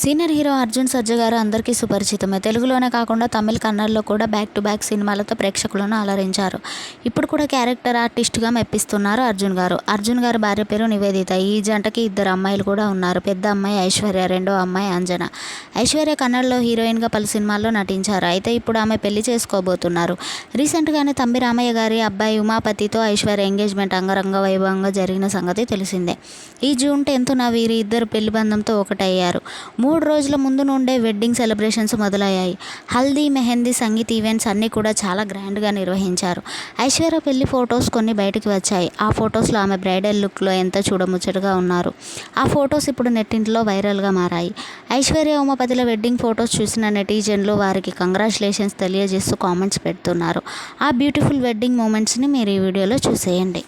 Senior hero Arjun Sarja గారు అందరికీ సుపరిచితమే. తెలుగులోనే కాకుండా తమిళ్, కన్నడలో కూడా బ్యాక్ టు బ్యాక్ సినిమాలతో ప్రేక్షకులను అలరించారు. ఇప్పుడు కూడా క్యారెక్టర్ ఆర్టిస్ట్గా మెప్పిస్తున్నారు అర్జున్ గారు. అర్జున్ గారి భార్య పేరు నివేదిత. ఈ జంటకి 2 అమ్మాయిలు కూడా ఉన్నారు. పెద్ద అమ్మాయి ఐశ్వర్య, రెండో అమ్మాయి అంజన. ఐశ్వర్య కన్నడలో హీరోయిన్గా పలు సినిమాల్లో నటించారు. అయితే ఇప్పుడు ఆమె పెళ్లి చేసుకోబోతున్నారు. రీసెంట్గానే తంబి రామయ్య గారి అబ్బాయి ఉమాపతితో ఐశ్వర్య ఎంగేజ్మెంట్ అంగరంగ వైభవంగా జరిగిన సంగతి తెలిసిందే. ఈ జూన్ 10న వీరి ఇద్దరు పెళ్లి బంధంతో ఒకటయ్యారు. 3 రోజుల ముందు నుండే వెడ్డింగ్ సెలబ్రేషన్స్ మొదలయ్యాయి. హల్దీ, మెహందీ, సంగీత్ ఈవెంట్స్ అన్నీ కూడా చాలా గ్రాండ్గా నిర్వహించారు. ఐశ్వర్య పెళ్లి ఫొటోస్ కొన్ని బయటకు వచ్చాయి. ఆ ఫొటోస్లో ఆమె బ్రైడల్ లుక్లో ఎంతో చూడముచ్చటగా ఉన్నారు. ఆ ఫొటోస్ ఇప్పుడు నెట్టింట్లో వైరల్గా మారాయి. ఐశ్వర్య, ఉమాపతిల వెడ్డింగ్ ఫొటోస్ చూసిన నెటిజన్లు వారికి కంగ్రాచులేషన్స్ తెలియజేస్తూ కామెంట్స్ పెడుతున్నారు. ఆ బ్యూటిఫుల్ వెడ్డింగ్ మూమెంట్స్ని మీరు ఈ వీడియోలో చూసేయండి.